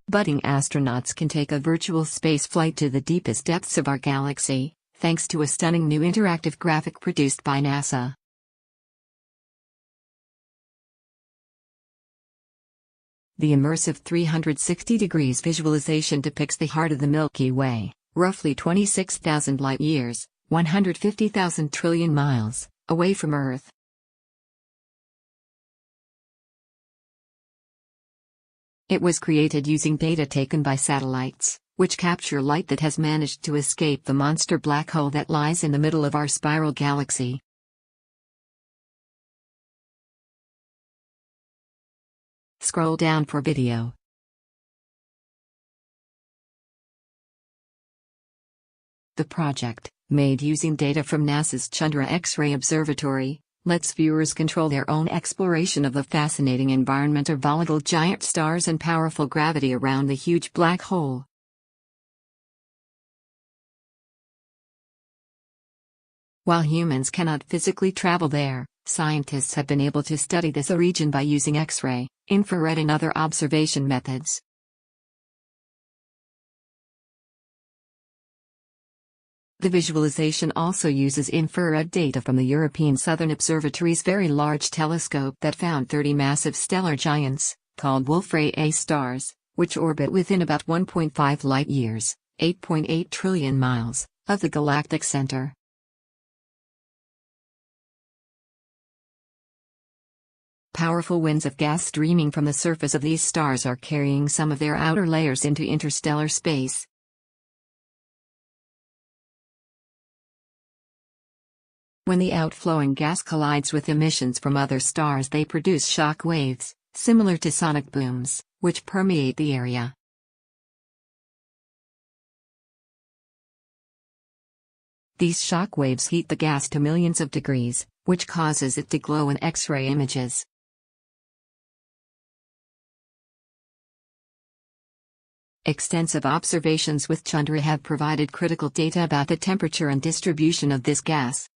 Budding astronauts can take a virtual space flight to the deepest depths of our galaxy, thanks to a stunning new interactive graphic produced by NASA. The immersive 360 degrees visualization depicts the heart of the Milky Way, roughly 26,000 light-years, 150,000 trillion miles, away from Earth. It was created using data taken by satellites, which capture light that has managed to escape the monster black hole that lies in the middle of our spiral galaxy. Scroll down for video. The project, made using data from NASA's Chandra X-ray Observatory, lets viewers control their own exploration of the fascinating environment of volatile giant stars and powerful gravity around the huge black hole. While humans cannot physically travel there, scientists have been able to study this region by using X-ray, infrared and other observation methods. The visualization also uses infrared data from the European Southern Observatory's Very Large Telescope that found 30 massive stellar giants, called Wolf-Rayet A stars, which orbit within about 1.5 light-years, 8.8 trillion miles, of the galactic center. Powerful winds of gas streaming from the surface of these stars are carrying some of their outer layers into interstellar space. When the outflowing gas collides with emissions from other stars, they produce shock waves, similar to sonic booms, which permeate the area. These shock waves heat the gas to millions of degrees, which causes it to glow in X-ray images. Extensive observations with Chandra have provided critical data about the temperature and distribution of this gas.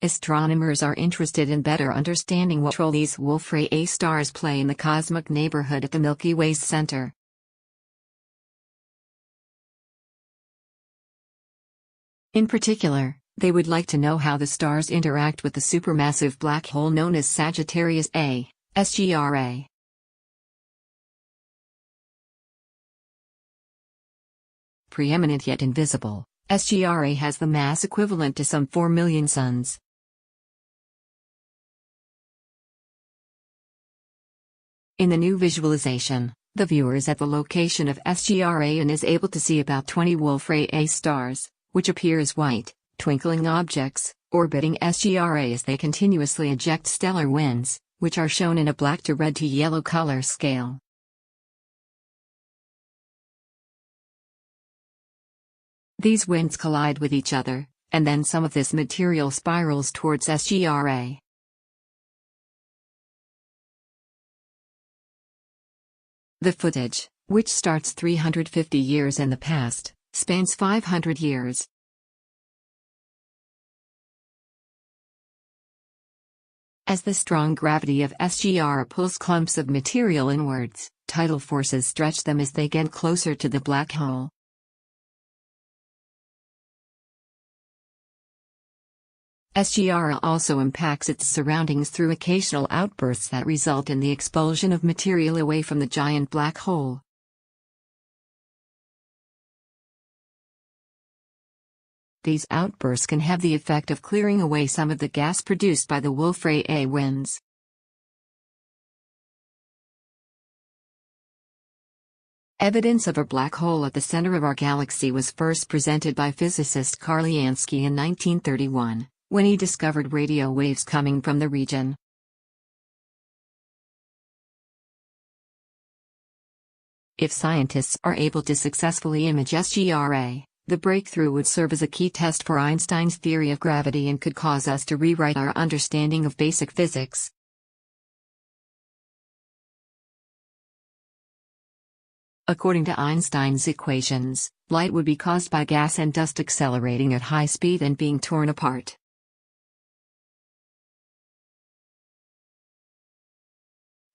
Astronomers are interested in better understanding what role these Wolf-Rayet A stars play in the cosmic neighborhood at the Milky Way's center. In particular, they would like to know how the stars interact with the supermassive black hole known as Sagittarius A, SGRA. Preeminent yet invisible, SGRA has the mass equivalent to some 4 million suns. In the new visualization, the viewer is at the location of SGRA and is able to see about 20 Wolf-Rayet A stars, which appear as white, twinkling objects, orbiting SGRA as they continuously eject stellar winds, which are shown in a black to red to yellow color scale. These winds collide with each other, and then some of this material spirals towards SGRA. The footage, which starts 350 years in the past, spans 500 years. As the strong gravity of SGRA pulls clumps of material inwards, tidal forces stretch them as they get closer to the black hole. SGRA also impacts its surroundings through occasional outbursts that result in the expulsion of material away from the giant black hole. These outbursts can have the effect of clearing away some of the gas produced by the Wolf-Rayet A winds. Evidence of a black hole at the center of our galaxy was first presented by physicist Karl Jansky in 1931, when he discovered radio waves coming from the region. If scientists are able to successfully image SGRA, the breakthrough would serve as a key test for Einstein's theory of gravity and could cause us to rewrite our understanding of basic physics. According to Einstein's equations, light would be caused by gas and dust accelerating at high speed and being torn apart.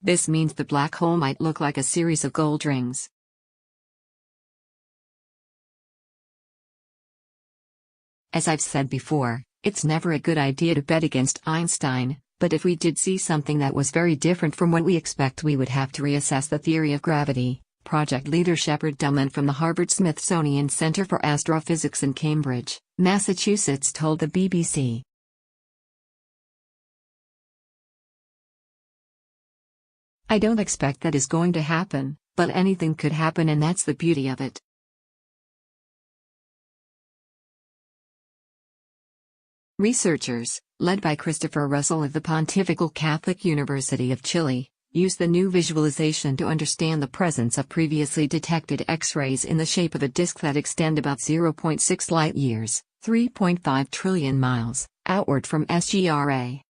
This means the black hole might look like a series of gold rings. As I've said before, it's never a good idea to bet against Einstein, but if we did see something that was very different from what we expect, we would have to reassess the theory of gravity. Project leader Shepard Duman from the Harvard-Smithsonian Center for Astrophysics in Cambridge, Massachusetts told the BBC. I don't expect that is going to happen, but anything could happen, and that's the beauty of it. Researchers, led by Christopher Russell of the Pontifical Catholic University of Chile, use the new visualization to understand the presence of previously detected X-rays in the shape of a disk that extend about 0.6 light-years, 3.5 trillion miles, outward from SGRA.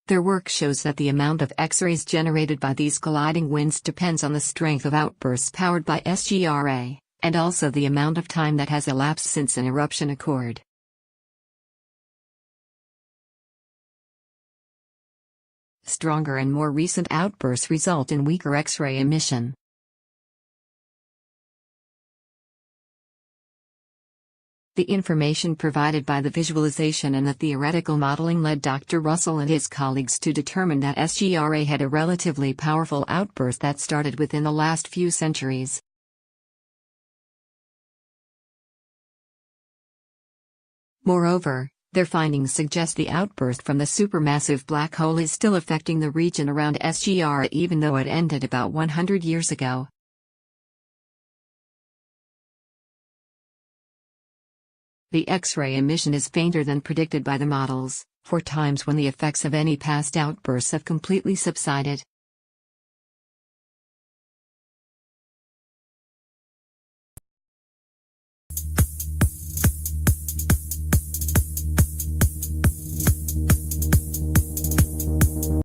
Their work shows that the amount of X-rays generated by these colliding winds depends on the strength of outbursts powered by SGRA, and also the amount of time that has elapsed since an eruption occurred. Stronger and more recent outbursts result in weaker X-ray emission. The information provided by the visualization and the theoretical modeling led Dr. Russell and his colleagues to determine that SGRA had a relatively powerful outburst that started within the last few centuries. Moreover, their findings suggest the outburst from the supermassive black hole is still affecting the region around SGRA even though it ended about 100 years ago. The X-ray emission is fainter than predicted by the models, for times when the effects of any past outbursts have completely subsided.